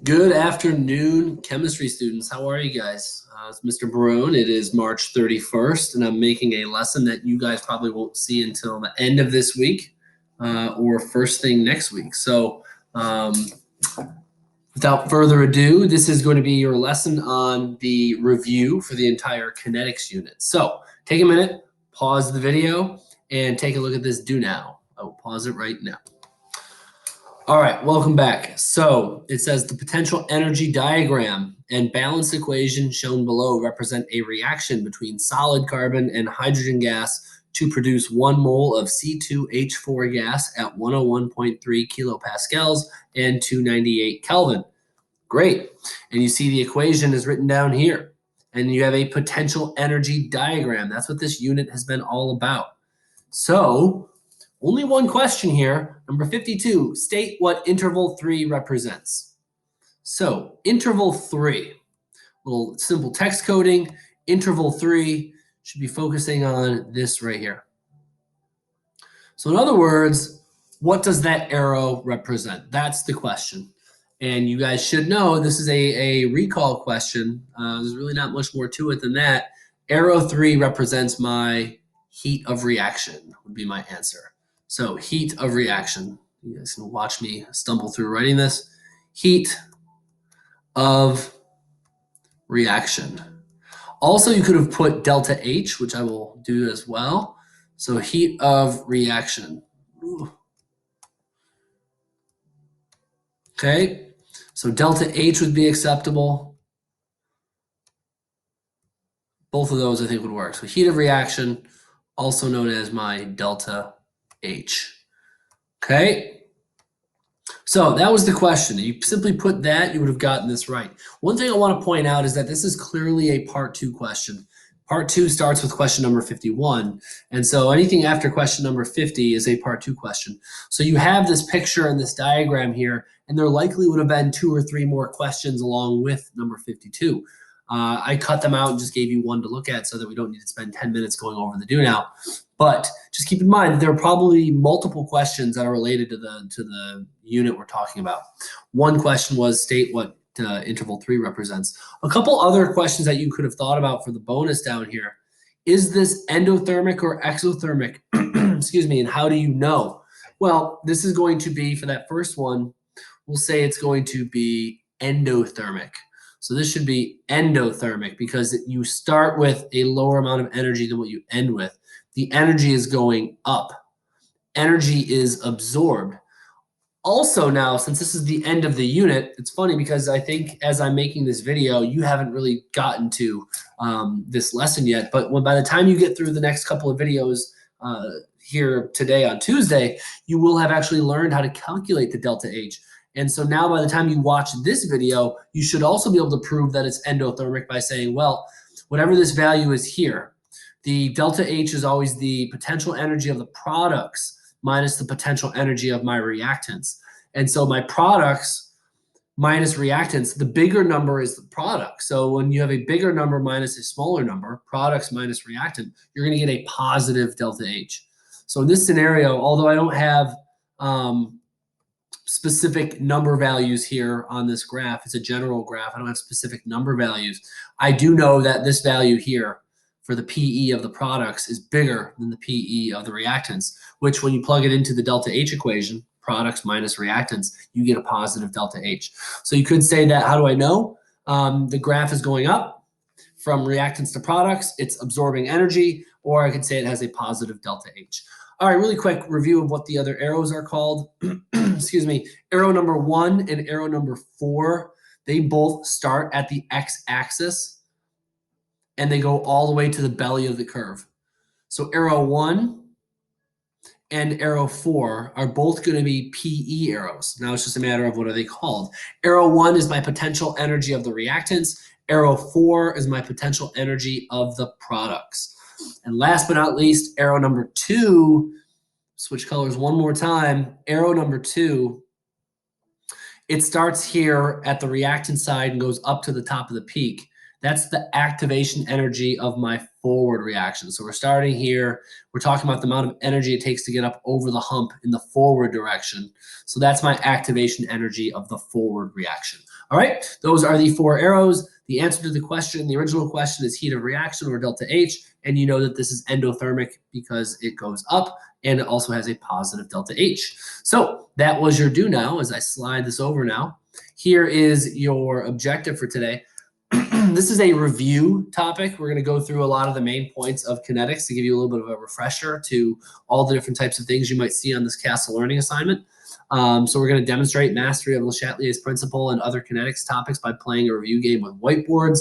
Good afternoon, chemistry students. How are you guys? It's Mr. Barone. It is March 31st, and I'm making a lesson that you guys probably won't see until the end of this week or first thing next week. So, without further ado, this is going to be your lesson on the review for the entire kinetics unit. So, take a minute, pause the video, and take a look at this do now. I will pause it right now. All right, welcome back. So it says the potential energy diagram and balance equation shown below represent a reaction between solid carbon and hydrogen gas to produce 1 mole of C2H4 gas at 101.3 kilopascals and 298 Kelvin. Great. And you see the equation is written down here. And you have a potential energy diagram. That's what this unit has been all about. So only one question here. Number 52, state what interval 3 represents. So interval 3, little simple text coding. Interval 3 should be focusing on this right here. So in other words, what does that arrow represent? That's the question. And you guys should know this is a recall question. There's really not much more to it than that. Arrow 3 represents my heat of reaction would be my answer. So heat of reaction. You guys can watch me stumble through writing this. Heat of reaction. Also, you could have put delta H, which I will do as well. So heat of reaction. Ooh. Okay, so delta H would be acceptable. Both of those I think would work. So heat of reaction, also known as my delta H. Okay, so that was the question. You simply put that, you would have gotten this right. One thing I want to point out is that this is clearly a part 2 question. Part 2 starts with question number 51. And so anything after question number 50 is a part 2 question. So you have this picture and this diagram here, and there likely would have been 2 or 3 more questions along with number 52. I cut them out and just gave you one to look at so that we don't need to spend 10 minutes going over the do now. But just keep in mind that there are probably multiple questions that are related to the unit we're talking about. One question was state what interval 3 represents. A couple other questions that you could have thought about for the bonus down here. Is this endothermic or exothermic? Excuse me, and how do you know? Well, this is going to be, for that first one, we'll say it's going to be endothermic. So this should be endothermic because you start with a lower amount of energy than what you end with. The energy is going up. Energy is absorbed. Also now, since this is the end of the unit, it's funny because I think as I'm making this video, you haven't really gotten to this lesson yet. But by the time you get through the next couple of videos here today on Tuesday, you will have actually learned how to calculate the delta H. And so now by the time you watch this video, you should also be able to prove that it's endothermic by saying, well, whatever this value is here, the delta H is always the potential energy of the products minus the potential energy of my reactants. And so my products minus reactants, the bigger number is the product. So when you have a bigger number minus a smaller number, products minus reactant, you're going to get a positive delta H. So in this scenario, although I don't have specific number values here on this graph, it's a general graph, I don't have specific number values, I do know that this value here for the PE of the products is bigger than the PE of the reactants, which when you plug it into the delta H equation, products minus reactants, you get a positive delta H. So you could say that, how do I know? The graph is going up from reactants to products, it's absorbing energy, or I could say it has a positive delta H. All right, really quick review of what the other arrows are called. Excuse me, arrow number 1 and arrow number 4, they both start at the x-axis and they go all the way to the belly of the curve. So arrow 1 and arrow 4 are both going to be PE arrows. Now it's just a matter of what are they called. Arrow 1 is my potential energy of the reactants. Arrow 4 is my potential energy of the products. And last but not least, arrow number 2, switch colors one more time. Arrow number 2, it starts here at the reactant side and goes up to the top of the peak. That's the activation energy of my forward reaction. So we're starting here. We're talking about the amount of energy it takes to get up over the hump in the forward direction. So that's my activation energy of the forward reaction. All right, those are the 4 arrows. The answer to the question, the original question, is heat of reaction, or delta H. And you know that this is endothermic because it goes up and it also has a positive delta H. So that was your do now. As I slide this over now, here is your objective for today. This is a review topic. We're going to go through a lot of the main points of kinetics to give you a little bit of a refresher to all the different types of things you might see on this Castle learning assignment. So we're going to demonstrate mastery of Le Chatelier's principle and other kinetics topics by playing a review game with whiteboards,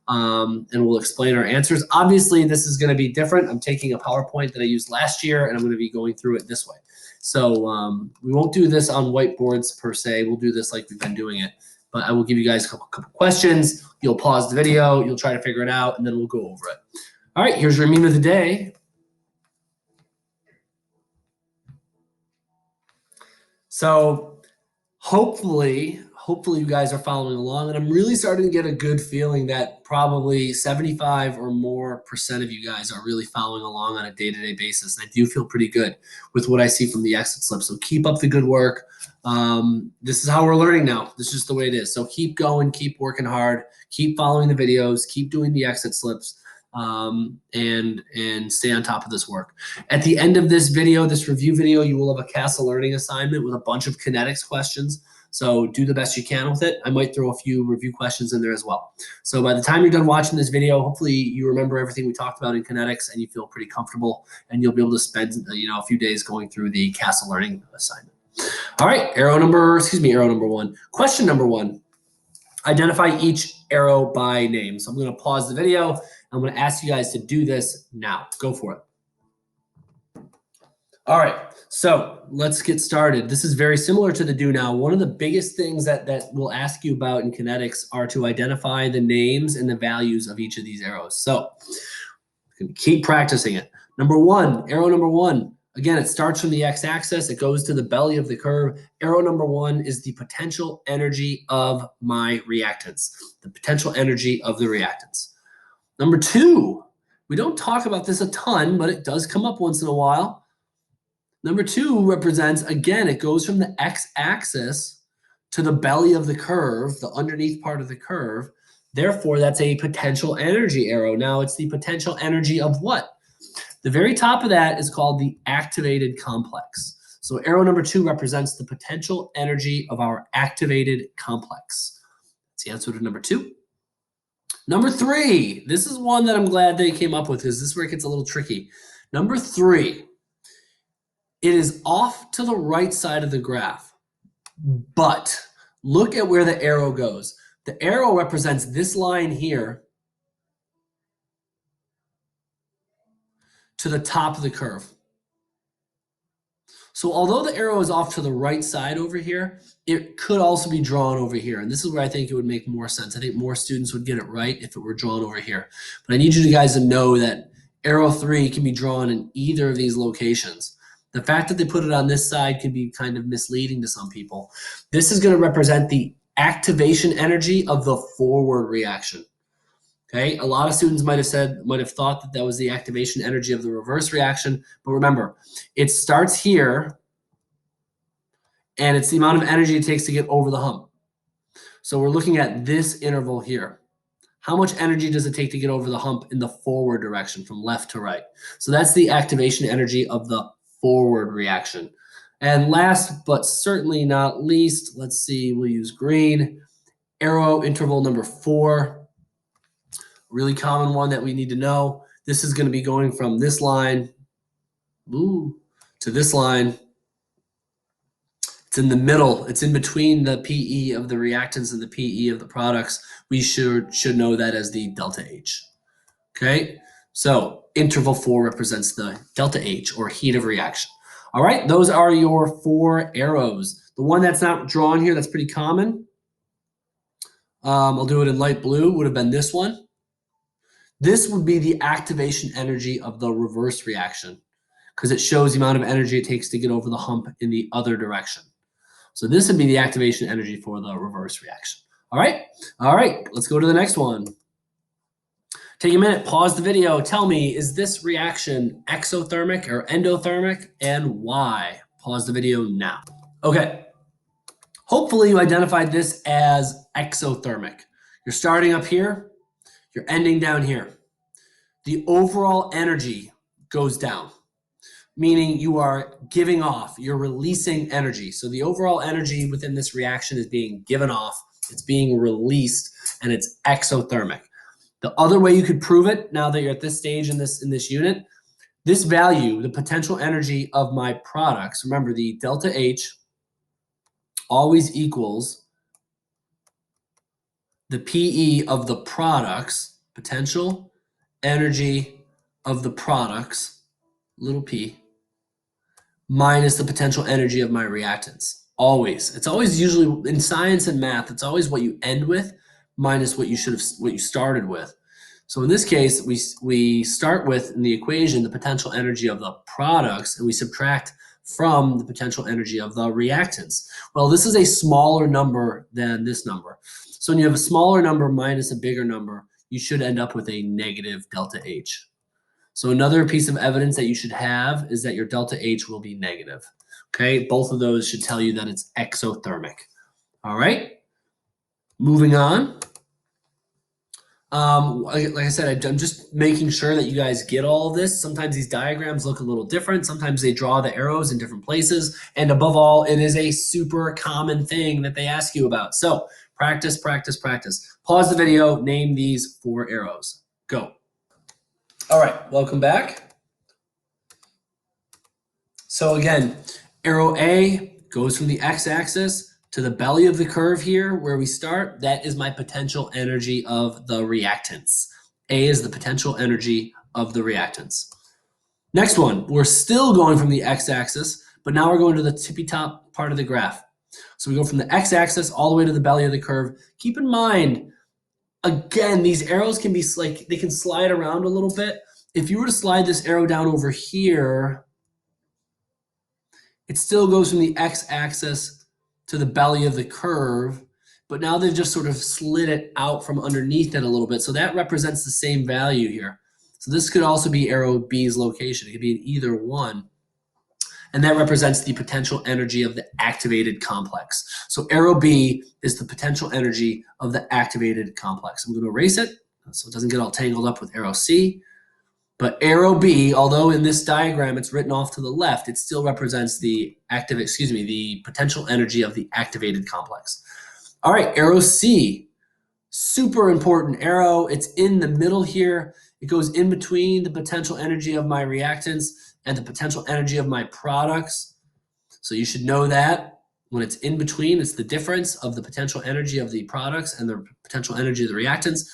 and we'll explain our answers. Obviously, this is going to be different. I'm taking a PowerPoint that I used last year, and I'm going to be going through it this way. So we won't do this on whiteboards per se. We'll do this like we've been doing it. But I will give you guys a couple questions. You'll pause the video. You'll try to figure it out, and then we'll go over it. All right, here's your meme of the day. So hopefully you guys are following along, and I'm really starting to get a good feeling that probably 75 or more % of you guys are really following along on a day-to-day basis. And I do feel pretty good with what I see from the exit slip. So keep up the good work. This is how we're learning now. This is just the way it is. So keep going, keep working hard, keep following the videos, keep doing the exit slips, and stay on top of this work. At the end of this video, this review video, you will have a Castle learning assignment with a bunch of kinetics questions. So do the best you can with it. I might throw a few review questions in there as well. So by the time you're done watching this video, hopefully you remember everything we talked about in kinetics and you feel pretty comfortable, and you'll be able to spend a few days going through the Castle learning assignment. All right, arrow number 1. Question number 1. Identify each arrow by name. So I'm going to pause the video. I'm going to ask you guys to do this now. Go for it. All right, so let's get started. This is very similar to the do now. One of the biggest things that we'll ask you about in kinetics are to identify the names and the values of each of these arrows. So keep practicing it. Arrow number 1. Again, it starts from the x-axis. It goes to the belly of the curve. Arrow number 1 is the potential energy of my reactants, the potential energy of the reactants. Number 2, we don't talk about this a ton, but it does come up once in a while. Number 2 represents, again, it goes from the x-axis to the belly of the curve, the underneath part of the curve. Therefore, that's a potential energy arrow. Now, it's the potential energy of what? The very top of that is called the activated complex. So arrow number 2 represents the potential energy of our activated complex. That's the answer to number 2. Number 3, this is one that I'm glad they came up with, because this is where it gets a little tricky. Number 3. It is off to the right side of the graph, but look at where the arrow goes. The arrow represents this line here to the top of the curve. So although the arrow is off to the right side over here, it could also be drawn over here. And this is where I think it would make more sense. I think more students would get it right if it were drawn over here. But I need you guys to know that arrow 3 can be drawn in either of these locations. The fact that they put it on this side can be kind of misleading to some people. This is going to represent the activation energy of the forward reaction. Okay, a lot of students might have thought that was the activation energy of the reverse reaction, but remember, it starts here, and it's the amount of energy it takes to get over the hump. So we're looking at this interval here. How much energy does it take to get over the hump in the forward direction from left to right? So that's the activation energy of the forward reaction. And last but certainly not least, let's see, we'll use green. Arrow interval number 4, really common one that we need to know. This is going to be going from this line to this line. It's in the middle. It's in between the PE of the reactants and the PE of the products. We should know that as the delta H. Okay, so interval 4 represents the delta H, or heat of reaction. All right, those are your 4 arrows. The one that's not drawn here, that's pretty common. I'll do it in light blue, would have been this one. This would be the activation energy of the reverse reaction, because it shows the amount of energy it takes to get over the hump in the other direction. So this would be the activation energy for the reverse reaction. All right, let's go to the next one. Take a minute, pause the video. Tell me, is this reaction exothermic or endothermic, and why? Pause the video now. Okay. Hopefully you identified this as exothermic. You're starting up here, you're ending down here. The overall energy goes down, meaning you are giving off, you're releasing energy. So the overall energy within this reaction is being given off, it's being released, and it's exothermic. The other way you could prove it, now that you're at this stage in this unit, this value, the potential energy of my products, remember the delta H always equals the PE of the products, potential energy of the products, little p, minus the potential energy of my reactants. Always. It's always usually in science and math, it's always what you end with minus what you started with. So in this case, we start with in the equation the potential energy of the products, and we subtract from the potential energy of the reactants. Well, this is a smaller number than this number. So when you have a smaller number minus a bigger number, you should end up with a negative delta H. So another piece of evidence that you should have is that your delta H will be negative. Okay, both of those should tell you that it's exothermic. All right, moving on. Like I said, I'm just making sure that you guys get all of this. Sometimes these diagrams look a little different. Sometimes they draw the arrows in different places. And above all, it is a super common thing that they ask you about. So practice, practice, practice. Pause the video, name these 4 arrows. Go. All right, welcome back. So again, arrow A goes from the x-axis to the belly of the curve here where we start. That is my potential energy of the reactants. A is the potential energy of the reactants. Next one, we're still going from the x-axis, but now we're going to the tippy top part of the graph. So we go from the x-axis all the way to the belly of the curve. Keep in mind, again, these arrows can be like, they can slide around a little bit. If you were to slide this arrow down over here, it still goes from the x-axis to the belly of the curve, but now they've just sort of slid it out from underneath it a little bit. So that represents the same value here. So this could also be arrow B's location. It could be in either one. And that represents the potential energy of the activated complex. So arrow B is the potential energy of the activated complex. I'm going to erase it so it doesn't get all tangled up with arrow C. But arrow B, although in this diagram it's written off to the left, it still represents the the potential energy of the activated complex. All right, arrow C, super important arrow. It's in the middle here. It goes in between the potential energy of my reactants and the potential energy of my products. So you should know that when it's in between, it's the difference of the potential energy of the products and the potential energy of the reactants.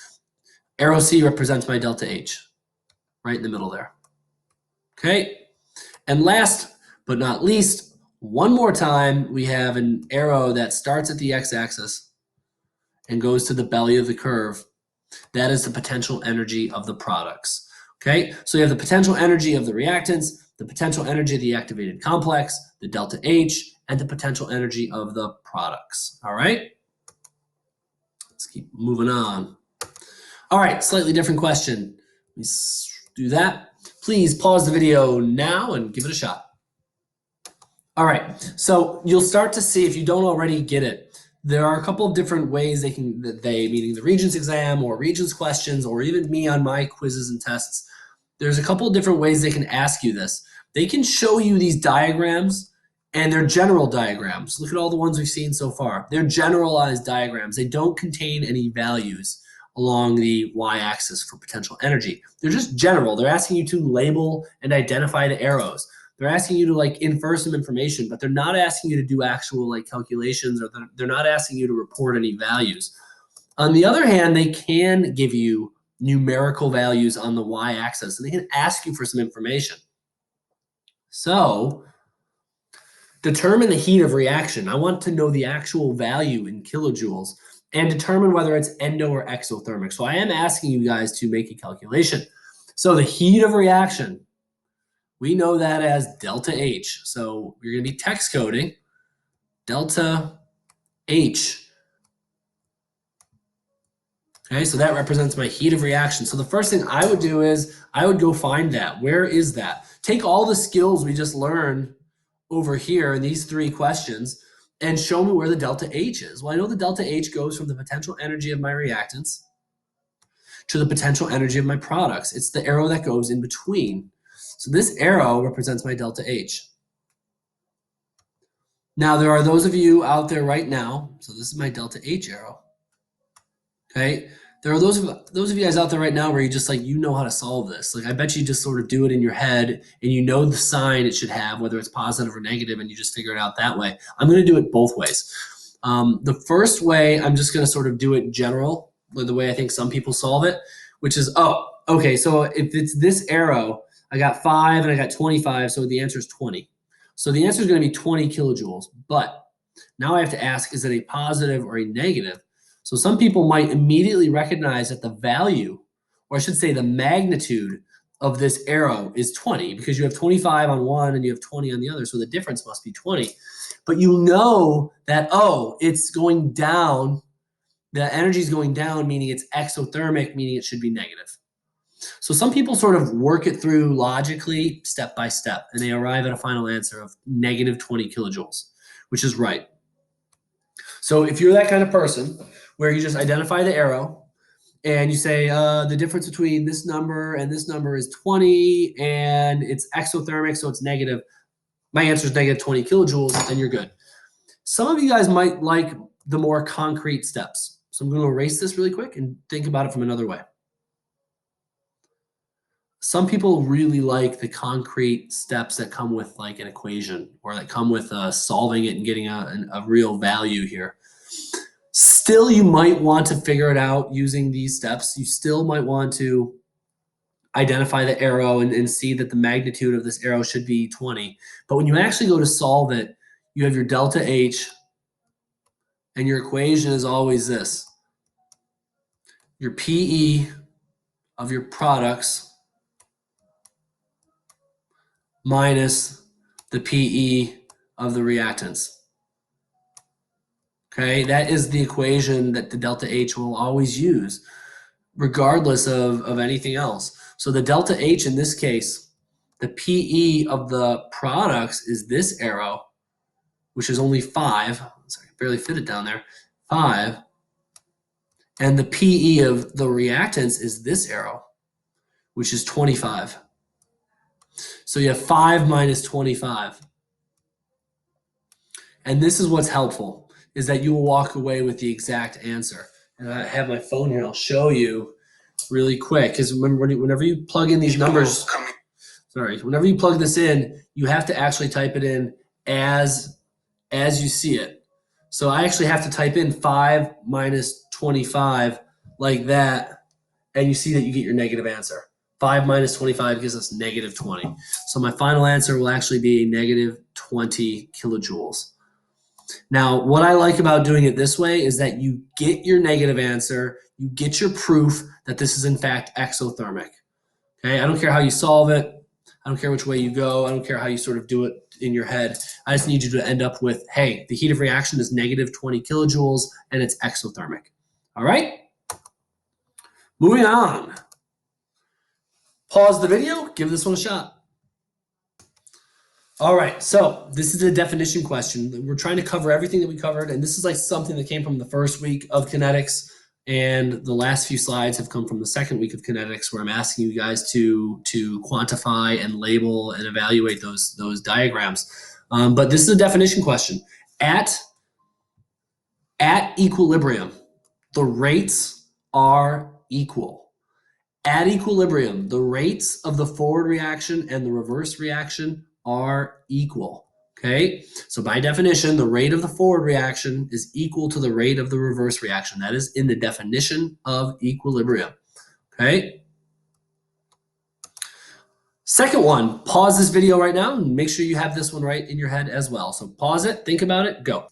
Arrow C represents my delta H. Right in the middle there. Okay, and last but not least, one more time, we have an arrow that starts at the x-axis and goes to the belly of the curve. That is the potential energy of the products. Okay, so you have the potential energy of the reactants, the potential energy of the activated complex, the delta H, and the potential energy of the products. All right, let's keep moving on. All right, slightly different question. Let's do that. Please pause the video now and give it a shot. All right, so you'll start to see, if you don't already get it, there are a couple of different ways meaning the Regents exam or Regents questions, or even me on my quizzes and tests, there's a couple of different ways they can ask you this. They can show you these diagrams, and they're general diagrams. Look at all the ones we've seen so far. They're generalized diagrams. They don't contain any values along the y-axis for potential energy. They're just general. They're asking you to label and identify the arrows. They're asking you to like infer some information, but they're not asking you to do actual like calculations, or they're not asking you to report any values. On the other hand, they can give you numerical values on the y-axis, and they can ask you for some information. So determine the heat of reaction. I want to know the actual value in kilojoules and determine whether it's endo or exothermic. So I am asking you guys to make a calculation. So the heat of reaction, we know that as delta H. So you're going to be text coding delta H. Okay, so that represents my heat of reaction. So the first thing I would do is I would go find that. Where is that? Take all the skills we just learned over here in these three questions and show me where the delta H is. Well, I know the delta H goes from the potential energy of my reactants to the potential energy of my products. It's the arrow that goes in between. So this arrow represents my delta H. Now, there are those of you out there right now, so this is my delta H arrow. Okay, there are those of you guys out there right now where you just like, you know how to solve this. Like, I bet you just sort of do it in your head and you know the sign it should have, whether it's positive or negative, and you just figure it out that way. I'm going to do it both ways. The first way, I'm just going to sort of do it general, the way I think some people solve it, which is, oh, okay, so if it's this arrow, I got 5 and I got 25, so the answer is 20. So the answer is going to be 20 kilojoules, but now I have to ask, is it a positive or a negative? So some people might immediately recognize that the value, or I should say the magnitude of this arrow is 20 because you have 25 on one and you have 20 on the other. So the difference must be 20. But you know that, oh, it's going down. The energy is going down, meaning it's exothermic, meaning it should be negative. So some people sort of work it through logically, step by step, and they arrive at a final answer of negative 20 kilojoules, which is right. So if you're that kind of person where you just identify the arrow and you say the difference between this number and this number is 20 and it's exothermic, so it's negative, my answer is negative 20 kilojoules, and you're good. Some of you guys might like the more concrete steps. So I'm going to erase this really quick and think about it from another way. Some people really like the concrete steps that come with like an equation or that come with solving it and getting a real value here. Still, you might want to figure it out using these steps. You still might want to identify the arrow and see that the magnitude of this arrow should be 20. But when you actually go to solve it, you have your delta H, and your equation is always this. Your PE of your products minus the PE of the reactants. Okay, that is the equation that the delta H will always use, regardless of anything else. So the delta H in this case, the PE of the products is this arrow, which is only 5. Sorry, I can barely fit it down there. 5. And the PE of the reactants is this arrow, which is 25. So you have 5 minus 25. And this is what's helpful, is that you will walk away with the exact answer. And I have my phone here. I'll show you really quick, because whenever you plug in these numbers, whenever you plug this in, you have to actually type it in as you see it. So I actually have to type in 5 minus 25 like that, and you see that you get your negative answer. 5 minus 25 gives us negative 20. So my final answer will actually be negative 20 kilojoules. Now, what I like about doing it this way is that you get your negative answer, you get your proof that this is in fact exothermic. Okay, I don't care how you solve it. I don't care which way you go. I don't care how you sort of do it in your head. I just need you to end up with, hey, the heat of reaction is negative 20 kilojoules and it's exothermic. All right? Moving on. Pause the video, give this one a shot. All right, so this is a definition question. We're trying to cover everything that we covered, and this is like something that came from the first week of kinetics, and the last few slides have come from the second week of kinetics, where I'm asking you guys to quantify and label and evaluate those diagrams. But this is a definition question. At equilibrium, the rates are equal. At equilibrium, the rates of the forward reaction and the reverse reaction are equal. Okay, so by definition, the rate of the forward reaction is equal to the rate of the reverse reaction. That is in the definition of equilibrium. Okay. Second one, pause this video right now and make sure you have this one right in your head as well. So pause it, think about it, go.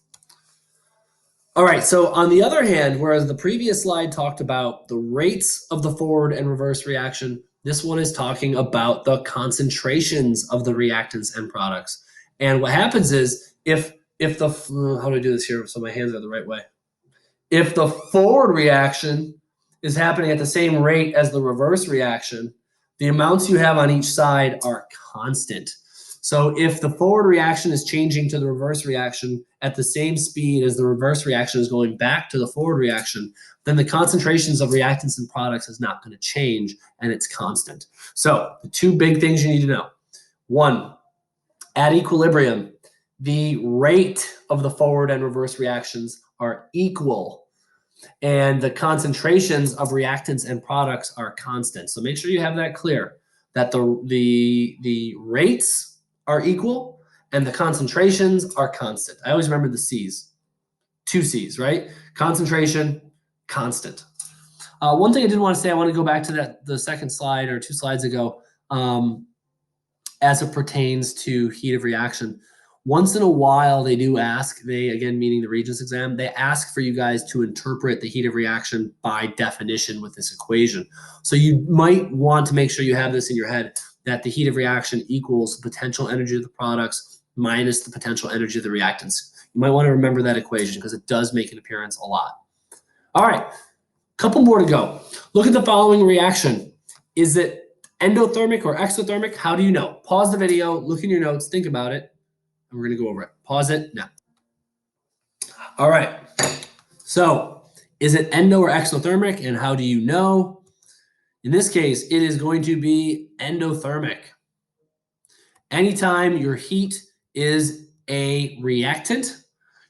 All right, so on the other hand, whereas the previous slide talked about the rates of the forward and reverse reaction, this one is talking about the concentrations of the reactants and products. And what happens is if the, how do I do this here so my hands are the right way? If the forward reaction is happening at the same rate as the reverse reaction, the amounts you have on each side are constant. So if the forward reaction is changing to the reverse reaction at the same speed as the reverse reaction is going back to the forward reaction, then the concentrations of reactants and products is not going to change, and it's constant. So the two big things you need to know. One, at equilibrium, the rate of the forward and reverse reactions are equal, and the concentrations of reactants and products are constant. So make sure you have that clear, that the rates are equal and the concentrations are constant. I always remember the C's, two C's, right? Concentration, constant. One thing I did want to say, I want to go back to the second slide or two slides ago, as it pertains to heat of reaction. Once in a while, they do ask, they, again, meaning the Regents exam, they ask for you guys to interpret the heat of reaction by definition with this equation. So you might want to make sure you have this in your head, that the heat of reaction equals the potential energy of the products minus the potential energy of the reactants. You might want to remember that equation because it does make an appearance a lot. All right, couple more to go. Look at the following reaction. Is it endothermic or exothermic? How do you know? Pause the video, look in your notes, think about it, and we're going to go over it. Pause it now. All right. So is it endo or exothermic, and how do you know? In this case, it is going to be endothermic. Anytime your heat is a reactant,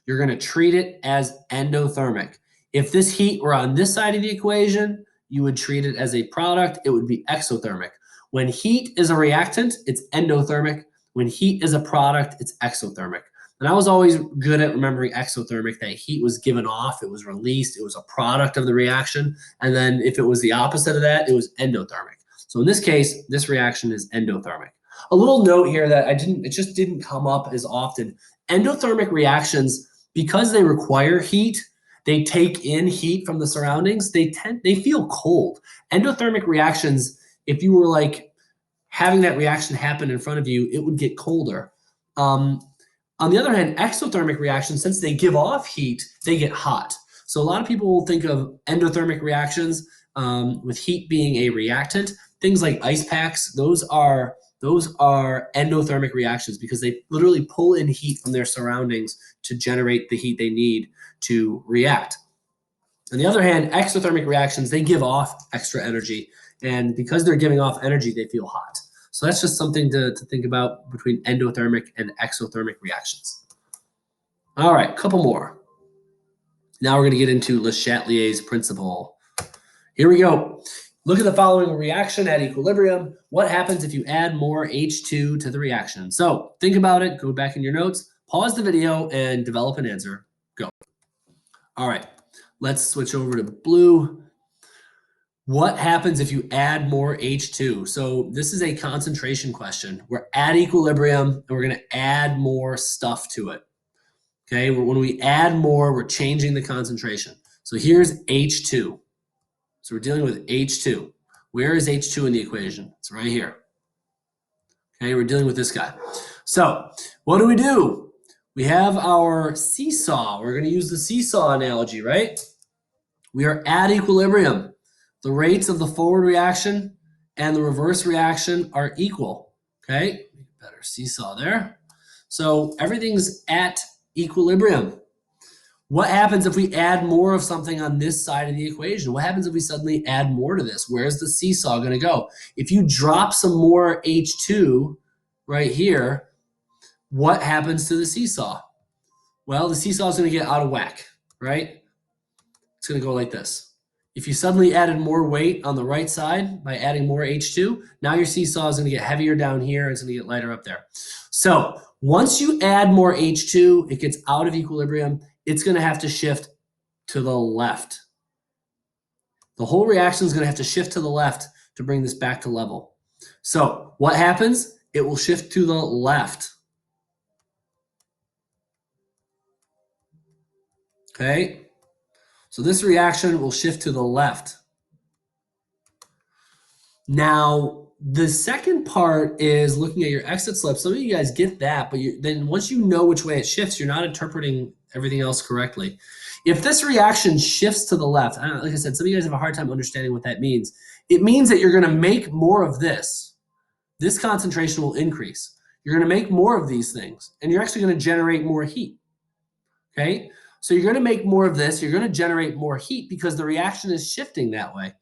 you're going to treat it as endothermic. If this heat were on this side of the equation, you would treat it as a product. It would be exothermic. When heat is a reactant, it's endothermic. When heat is a product, it's exothermic. And I was always good at remembering exothermic, that heat was given off, it was released, it was a product of the reaction. And then if it was the opposite of that, it was endothermic. So in this case, this reaction is endothermic. A little note here that it just didn't come up as often. Endothermic reactions, because they require heat, they take in heat from the surroundings, they feel cold. Endothermic reactions, if you were like having that reaction happen in front of you, it would get colder. On the other hand, exothermic reactions, since they give off heat, they get hot. So a lot of people will think of endothermic reactions with heat being a reactant. Things like ice packs, those are endothermic reactions because they literally pull in heat from their surroundings to generate the heat they need to react. On the other hand, exothermic reactions, they give off extra energy, and because they're giving off energy, they feel hot. So that's just something to think about between endothermic and exothermic reactions. All right, couple more. Now we're going to get into Le Chatelier's principle. Here we go. Look at the following reaction at equilibrium. What happens if you add more H2 to the reaction? So think about it, go back in your notes, pause the video, and develop an answer. Go. All right, let's switch over to blue. What happens if you add more H2? So this is a concentration question. We're at equilibrium, and we're going to add more stuff to it. Okay, when we add more, we're changing the concentration. So here's H2. So we're dealing with H2. Where is H2 in the equation? It's right here. Okay, we're dealing with this guy. So what do? We have our seesaw. We're going to use the seesaw analogy, right? We are at equilibrium. The rates of the forward reaction and the reverse reaction are equal. Okay, better seesaw there. So everything's at equilibrium. What happens if we add more of something on this side of the equation? What happens if we suddenly add more to this? Where's the seesaw going to go? If you drop some more H2 right here, what happens to the seesaw? Well, the seesaw is going to get out of whack, right? It's going to go like this. If you suddenly added more weight on the right side by adding more H2, now your seesaw is going to get heavier down here. It's going to get lighter up there. So once you add more H2, it gets out of equilibrium. It's going to have to shift to the left. The whole reaction is going to have to shift to the left to bring this back to level. So what happens? It will shift to the left. Okay? So this reaction will shift to the left. Now, the second part is looking at your exit slip. Some of you guys get that, but then once you know which way it shifts, you're not interpreting everything else correctly. If this reaction shifts to the left, like I said, some of you guys have a hard time understanding what that means. It means that you're going to make more of this. This concentration will increase. You're going to make more of these things, and you're actually going to generate more heat. Okay? So you're going to make more of this. You're going to generate more heat because the reaction is shifting that way.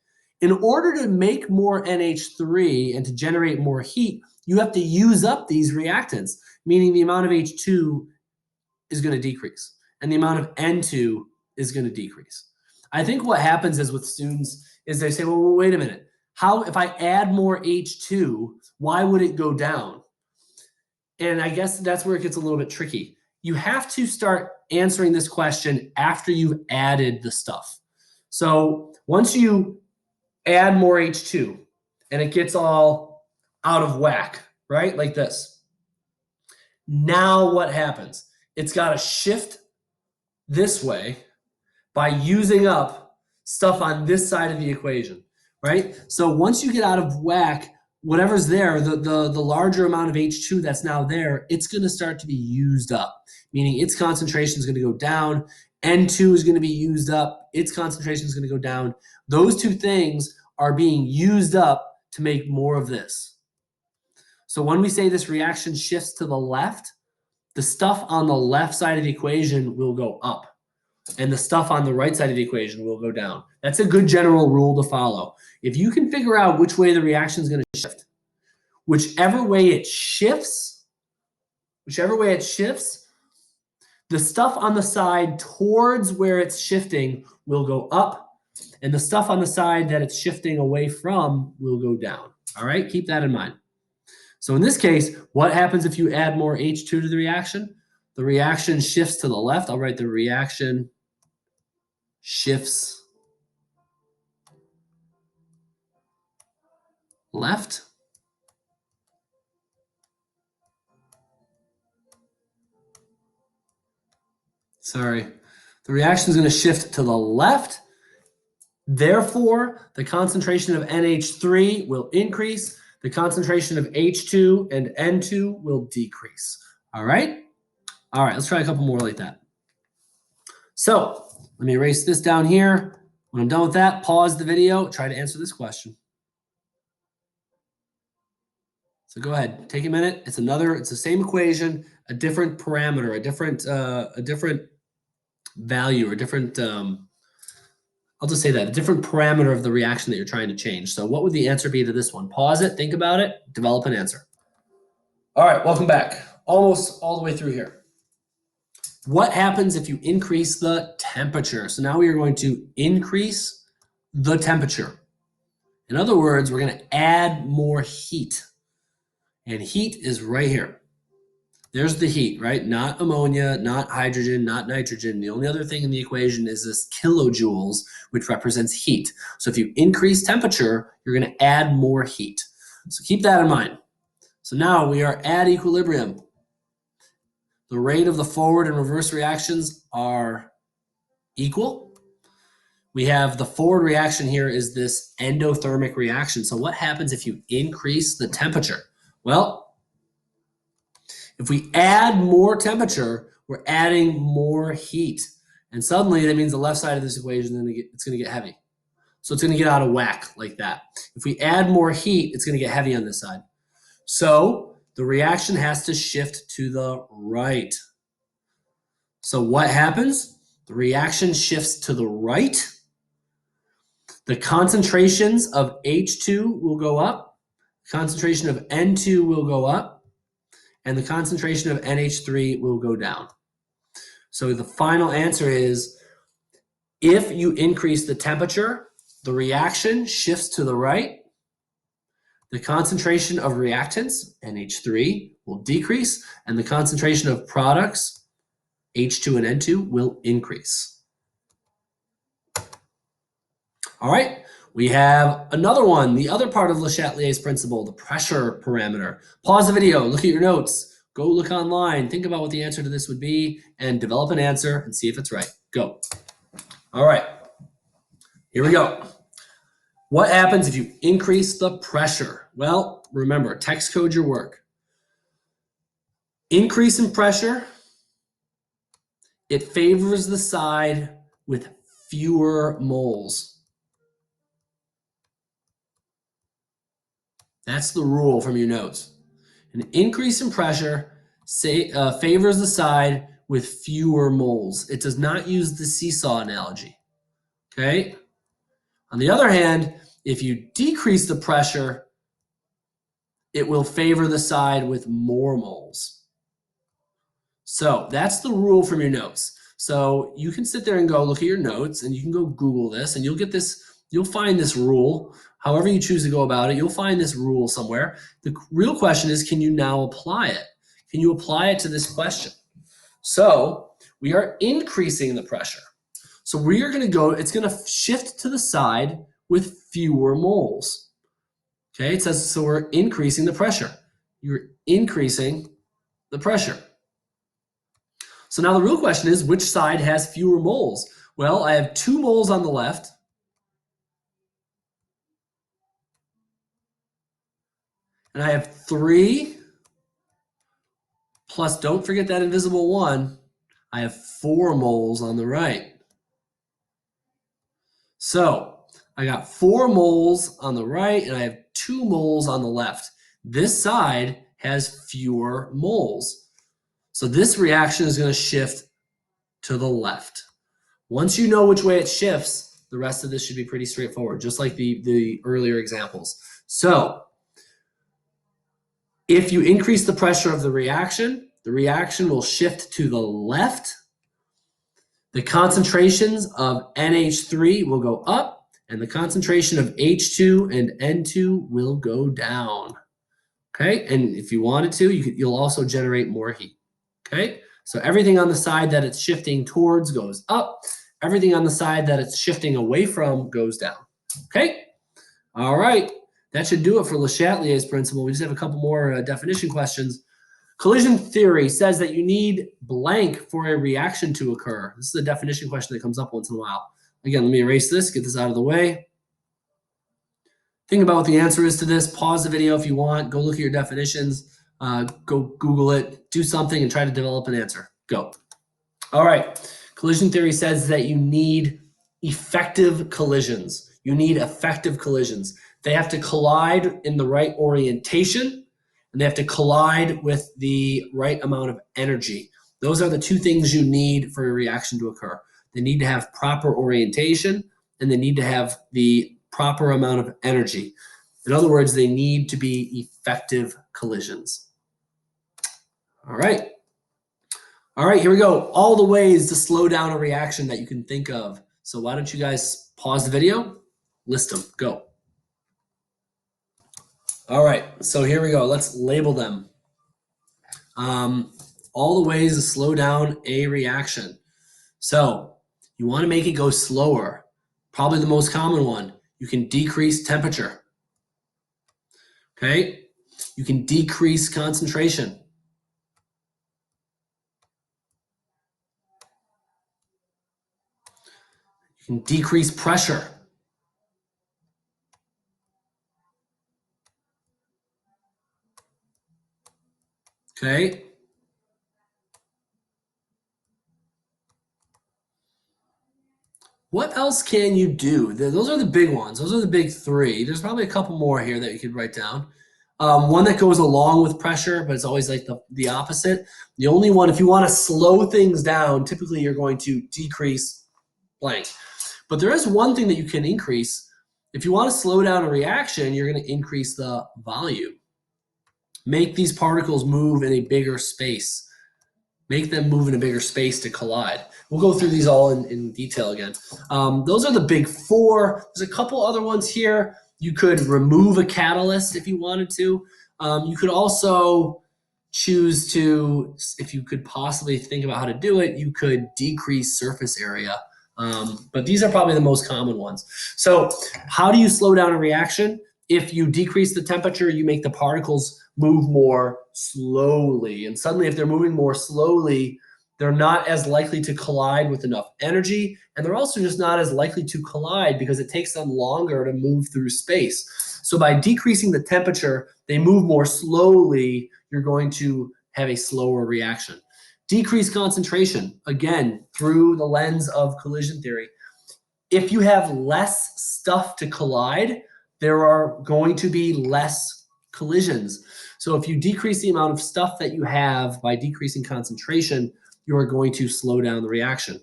In order to make more NH3 and to generate more heat, you have to use up these reactants, meaning the amount of H2 is going to decrease and the amount of N2 is going to decrease. I think what happens is with students is they say, well, wait a minute. How, if I add more H2, why would it go down? And I guess that's where it gets a little bit tricky. You have to start answering this question after you've added the stuff. So once you add more H2 and it gets all out of whack, right? Like this. Now what happens? It's got to shift this way by using up stuff on this side of the equation, right? So once you get out of whack, whatever's there, the larger amount of H2 that's now there, it's going to start to be used up, meaning its concentration is going to go down. N2 is going to be used up. Its concentration is going to go down. Those two things are being used up to make more of this. So when we say this reaction shifts to the left, the stuff on the left side of the equation will go up, and the stuff on the right side of the equation will go down. That's a good general rule to follow. If you can figure out which way the reaction is going to shift, whichever way it shifts, the stuff on the side towards where it's shifting will go up, and the stuff on the side that it's shifting away from will go down. All right, keep that in mind. So in this case, what happens if you add more H2 to the reaction? The reaction shifts to the left. I'll write the reaction shifts left. Sorry. The reaction is going to shift to the left. Therefore, the concentration of NH3 will increase. The concentration of H2 and N2 will decrease. All right? All right, let's try a couple more like that. So let me erase this down here. When I'm done with that, pause the video, try to answer this question. So go ahead, take a minute. It's the same equation, a different parameter, a different value, or different, I'll just say that, a different parameter of the reaction that you're trying to change. So what would the answer be to this one? Pause it, think about it, develop an answer. All right, welcome back. Almost all the way through here. What happens if you increase the temperature? So now we are going to increase the temperature. In other words, we're going to add more heat. And heat is right here. There's the heat, right? Not ammonia, not hydrogen, not nitrogen. The only other thing in the equation is this kilojoules, which represents heat. So if you increase temperature, you're going to add more heat. So keep that in mind. So now we are at equilibrium. The rate of the forward and reverse reactions are equal. We have the forward reaction here is this endothermic reaction. So what happens if you increase the temperature? Well, if we add more temperature, we're adding more heat. And suddenly that means the left side of this equation, it's going to get heavy. So it's going to get out of whack like that. If we add more heat, it's going to get heavy on this side. So the reaction has to shift to the right. So what happens? The reaction shifts to the right. The concentrations of H2 will go up. Concentration of N2 will go up. And the concentration of NH3 will go down. So the final answer is, if you increase the temperature, the reaction shifts to the right. The concentration of reactants, NH3, will decrease, and the concentration of products, H2 and N2, will increase. All right, we have another one, the other part of Le Chatelier's principle, the pressure parameter. Pause the video, look at your notes. Go look online, think about what the answer to this would be, and develop an answer and see if it's right. Go. All right, here we go. What happens if you increase the pressure? Well, remember, text code your work. Increase in pressure it favors the side with fewer moles. That's the rule from your notes. An increase in pressure favors the side with fewer moles. It does not use the seesaw analogy. Okay? On the other hand, if you decrease the pressure, it will favor the side with more moles. So that's the rule from your notes. So you can sit there and go look at your notes, and you can go Google this, and you'll get this, you'll find this rule. However you choose to go about it, you'll find this rule somewhere. The real question is, can you now apply it? Can you apply it to this question? So we are increasing the pressure. So we are going to go, it's going to shift to the side with fewer moles. Okay, it says, so we're increasing the pressure. You're increasing the pressure. So now the real question is, which side has fewer moles? Well, I have 2 moles on the left. And I have 3 plus, don't forget that invisible 1. I have 4 moles on the right. So I got 4 moles on the right, and I have 2 moles on the left. This side has fewer moles. So this reaction is going to shift to the left. Once you know which way it shifts, the rest of this should be pretty straightforward, just like the earlier examples. So if you increase the pressure of the reaction will shift to the left. The concentrations of NH3 will go up, and the concentration of H2 and N2 will go down. Okay, and if you wanted to, you'll also generate more heat. Okay, so everything on the side that it's shifting towards goes up. Everything on the side that it's shifting away from goes down. Okay, all right. That should do it for Le Chatelier's principle. We just have a couple more definition questions. Collision theory says that you need blank for a reaction to occur. This is a definition question that comes up once in a while. Again, let me erase this, get this out of the way. Think about what the answer is to this. Pause the video if you want. Go look at your definitions. Go Google it. Do something and try to develop an answer. Go. All right. Collision theory says that you need effective collisions. You need effective collisions. They have to collide in the right orientation, and they have to collide with the right amount of energy. Those are the 2 things you need for a reaction to occur. They need to have proper orientation, and they need to have the proper amount of energy. In other words, they need to be effective collisions. All right. All right, here we go. All the ways to slow down a reaction that you can think of. So why don't you guys pause the video, list them, go. All right, so here we go. Let's label them. All the ways to slow down a reaction. So you want to make it go slower. Probably the most common one. You can decrease temperature. Okay, you can decrease concentration. You can decrease pressure. Okay. What else can you do? Those are the big ones. Those are the big 3. There's probably a couple more here that you could write down. One that goes along with pressure, but it's always like the opposite. The only one, if you want to slow things down, typically you're going to decrease blank. But there is one thing that you can increase. If you want to slow down a reaction, you're going to increase the volume. Make these particles move in a bigger space. Make them move in a bigger space to collide. We'll go through these all in detail again. Those are the big 4. There's a couple other ones here. You could remove a catalyst if you wanted to. You could also choose to, if you could possibly think about how to do it, you could decrease surface area. But these are probably the most common ones. So how do you slow down a reaction? If you decrease the temperature, you make the particles move more slowly. And suddenly, if they're moving more slowly, they're not as likely to collide with enough energy. And they're also just not as likely to collide because it takes them longer to move through space. So by decreasing the temperature, they move more slowly. You're going to have a slower reaction. Decrease concentration, again, through the lens of collision theory. If you have less stuff to collide, there are going to be less collisions. So if you decrease the amount of stuff that you have by decreasing concentration, you are going to slow down the reaction.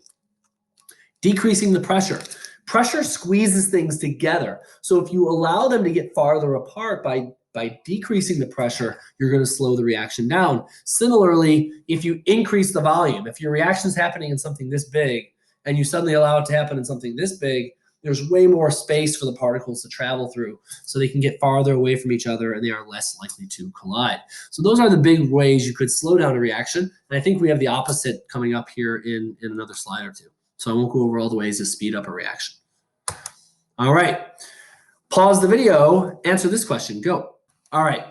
Decreasing the pressure. Pressure squeezes things together. So if you allow them to get farther apart by decreasing the pressure, you're going to slow the reaction down. Similarly, if you increase the volume, if your reaction is happening in something this big and you suddenly allow it to happen in something this big, there's way more space for the particles to travel through, so they can get farther away from each other and they are less likely to collide. So those are the big ways you could slow down a reaction. And I think we have the opposite coming up here in another slide or two. So I won't go over all the ways to speed up a reaction. All right, pause the video, answer this question, go. All right,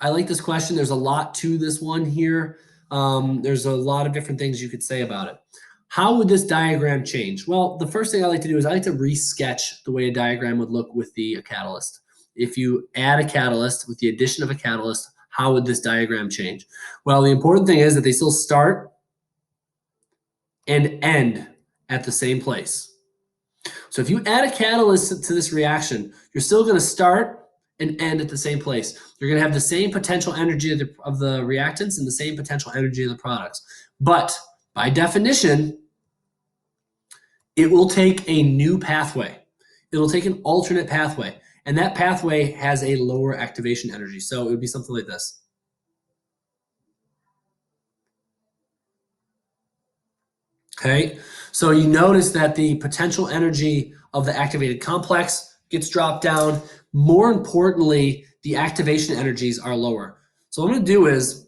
I like this question. There's a lot to this one here. There's a lot of different things you could say about it. How would this diagram change? Well, the first thing I like to do is I like to re-sketch the way a diagram would look with the catalyst. If you add a catalyst with the addition of a catalyst, how would this diagram change? Well, the important thing is that they still start and end at the same place. So if you add a catalyst to this reaction, you're still going to start and end at the same place. You're going to have the same potential energy of the reactants and the same potential energy of the products. But by definition, it will take a new pathway. It'll take an alternate pathway. And that pathway has a lower activation energy. So it would be something like this. Okay, so you notice that the potential energy of the activated complex gets dropped down. More importantly, the activation energies are lower. So what I'm going to do is,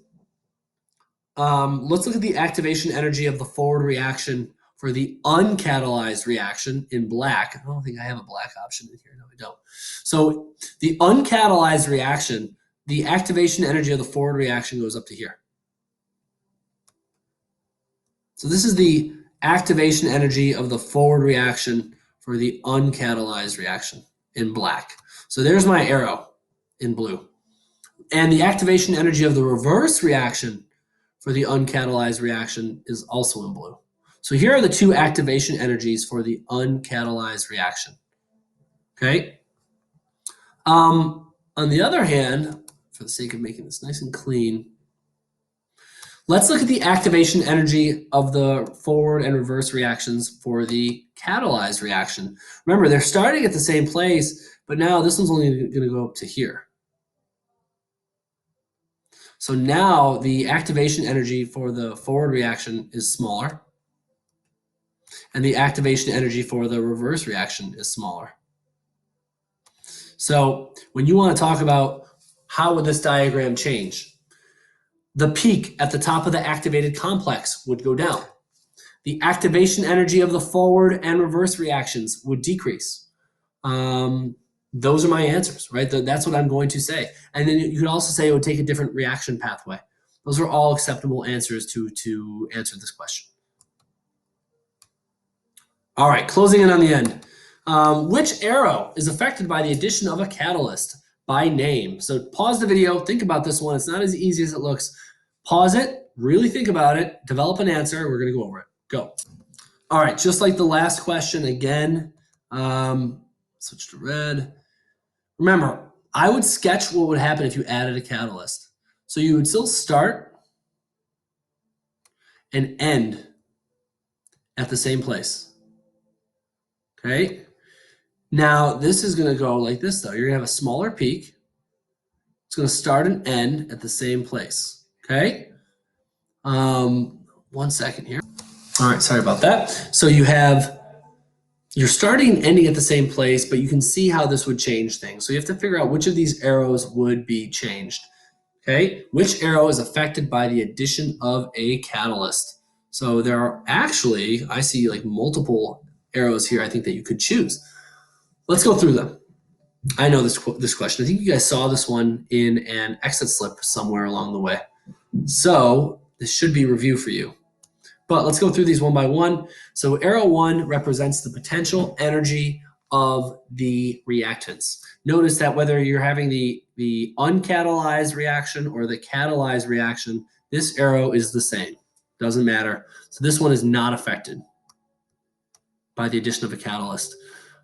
let's look at the activation energy of the forward reaction for the uncatalyzed reaction in black. I don't think I have a black option in here. No, I don't. So the uncatalyzed reaction, the activation energy of the forward reaction goes up to here. So this is the activation energy of the forward reaction for the uncatalyzed reaction in black. So there's my arrow in blue. And the activation energy of the reverse reaction for the uncatalyzed reaction is also in blue. So here are the two activation energies for the uncatalyzed reaction. Okay. On the other hand, for the sake of making this nice and clean, let's look at the activation energy of the forward and reverse reactions for the catalyzed reaction. Remember, they're starting at the same place, but now this one's only going to go up to here. So now the activation energy for the forward reaction is smaller, and the activation energy for the reverse reaction is smaller. So when you want to talk about how would this diagram change, the peak at the top of the activated complex would go down. The activation energy of the forward and reverse reactions would decrease. Those are my answers, right? That's what I'm going to say. And then you could also say it would take a different reaction pathway. Those are all acceptable answers to answer this question. All right, closing in on the end. Which arrow is affected by the addition of a catalyst by name? So pause the video, think about this one. It's not as easy as it looks. Pause it, really think about it, develop an answer. We're going to go over it. Go. All right, just like the last question again, switch to red. Remember, I would sketch what would happen if you added a catalyst. So you would still start and end at the same place. Okay? Now, this is going to go like this, though. You're going to have a smaller peak. It's going to start and end at the same place. Okay? 1 second here. All right, sorry about that. So you're starting and ending at the same place, but you can see how this would change things. So you have to figure out which of these arrows would be changed. Okay, which arrow is affected by the addition of a catalyst? So there are actually, I see like multiple arrows here I think that you could choose. Let's go through them. I know this question. I think you guys saw this one in an exit slip somewhere along the way. So this should be review for you. But let's go through these one by one. So arrow 1 represents the potential energy of the reactants. Notice that whether you're having the uncatalyzed reaction or the catalyzed reaction, this arrow is the same. Doesn't matter. So this one is not affected by the addition of a catalyst.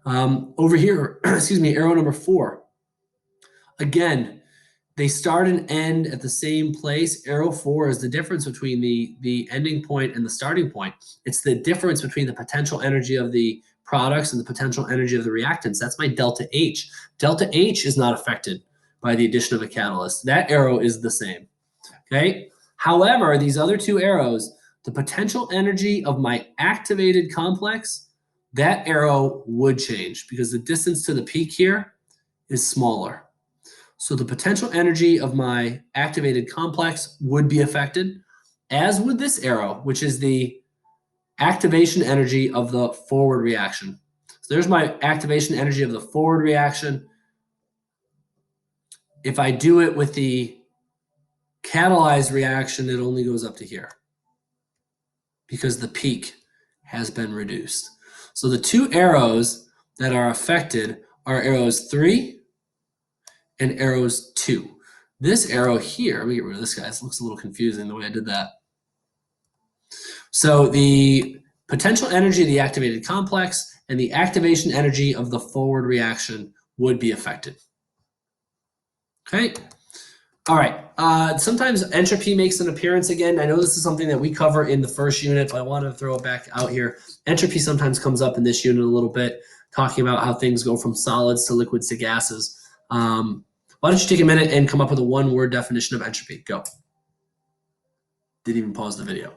Over here, excuse me, arrow number 4. Again, they start and end at the same place. Arrow 4 is the difference between the ending point and the starting point. It's the difference between the potential energy of the products and the potential energy of the reactants. That's my delta H. Delta H is not affected by the addition of a catalyst. That arrow is the same. Okay. However, these other 2 arrows, the potential energy of my activated complex, that arrow would change because the distance to the peak here is smaller. So the potential energy of my activated complex would be affected, as would this arrow, which is the activation energy of the forward reaction. So there's my activation energy of the forward reaction. If I do it with the catalyzed reaction, it only goes up to here because the peak has been reduced. So the 2 arrows that are affected are arrows 3 and arrows 2. This arrow here, let me get rid of this guy. It looks a little confusing the way I did that. So the potential energy of the activated complex and the activation energy of the forward reaction would be affected. Okay. All right. Sometimes entropy makes an appearance again. I know this is something that we cover in the first unit, but I want to throw it back out here. Entropy sometimes comes up in this unit a little bit, talking about how things go from solids to liquids to gases. Why don't you take a minute and come up with a 1-word definition of entropy? Go. Didn't even pause the video.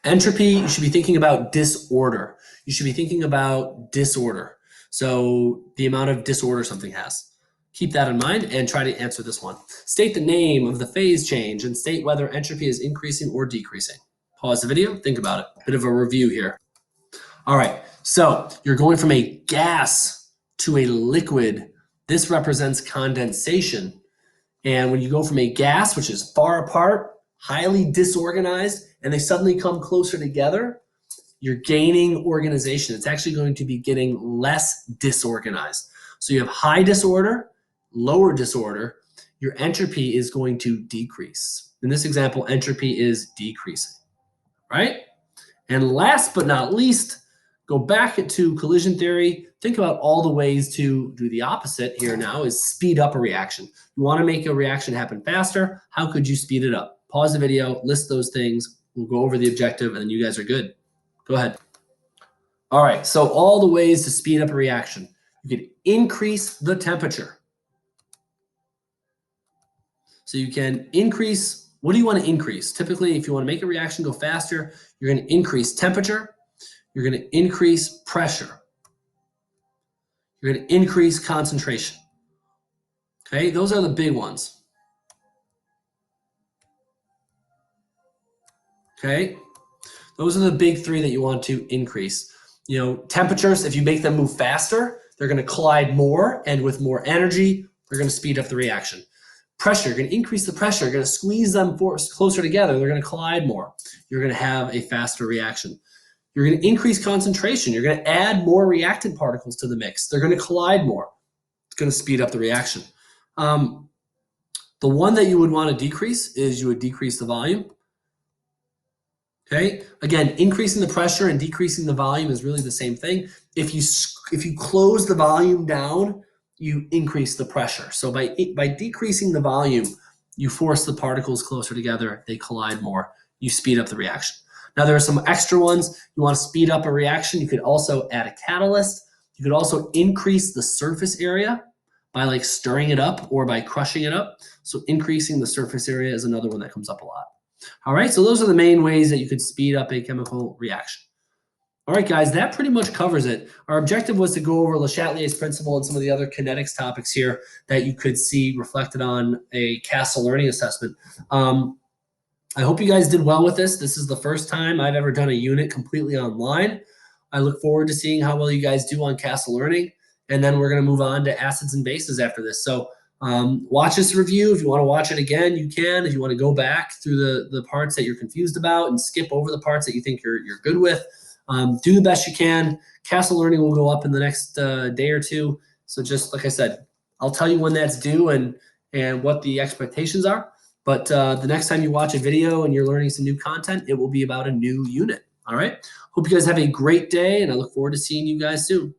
Entropy, you should be thinking about disorder. You should be thinking about disorder. So the amount of disorder something has. Keep that in mind and try to answer this one. State the name of the phase change and state whether entropy is increasing or decreasing. Pause the video, think about it. Bit of a review here. All right, so you're going from a gas to a liquid. This represents condensation. And when you go from a gas, which is far apart, highly disorganized, and they suddenly come closer together, you're gaining organization. It's actually going to be getting less disorganized. So you have high disorder, lower disorder, your entropy is going to decrease. In this example, entropy is decreasing, right? And last but not least, go back to collision theory. Think about all the ways to do the opposite here now is speed up a reaction. You want to make a reaction happen faster. How could you speed it up? Pause the video, list those things. We'll go over the objective and then you guys are good. Go ahead. All right, so all the ways to speed up a reaction. You can increase the temperature. So you can increase, what do you want to increase? Typically, if you want to make a reaction go faster, you're going to increase temperature, you're going to increase pressure, you're going to increase concentration. Okay, those are the big ones. Okay, those are the big 3 that you want to increase. You know, temperatures, if you make them move faster, they're going to collide more, and with more energy, they're going to speed up the reaction. Pressure, you're going to increase the pressure, you're going to squeeze them closer together, they're going to collide more. You're going to have a faster reaction. You're going to increase concentration, you're going to add more reactant particles to the mix, they're going to collide more. It's going to speed up the reaction. The one that you would want to decrease is you would decrease the volume. Okay, again, increasing the pressure and decreasing the volume is really the same thing. If you close the volume down, you increase the pressure. So by decreasing the volume, you force the particles closer together, they collide more, you speed up the reaction. Now there are some extra ones. You want to speed up a reaction, you could also add a catalyst. You could also increase the surface area by like stirring it up or by crushing it up. So increasing the surface area is another one that comes up a lot. All right, so those are the main ways that you could speed up a chemical reaction. All right, guys, that pretty much covers it. Our objective was to go over Le Chatelier's principle and some of the other kinetics topics here that you could see reflected on a CASTLE learning assessment. I hope you guys did well with this. This is the first time I've ever done a unit completely online. I look forward to seeing how well you guys do on CASTLE learning, and then we're going to move on to acids and bases after this. So watch this review. If you want to watch it again, you can. If you want to go back through the parts that you're confused about and skip over the parts that you think you're good with, do the best you can. CASTLE learning will go up in the next day or 2. So just like I said, I'll tell you when that's due and what the expectations are. But the next time you watch a video and you're learning some new content, it will be about a new unit. All right. Hope you guys have a great day, and I look forward to seeing you guys soon.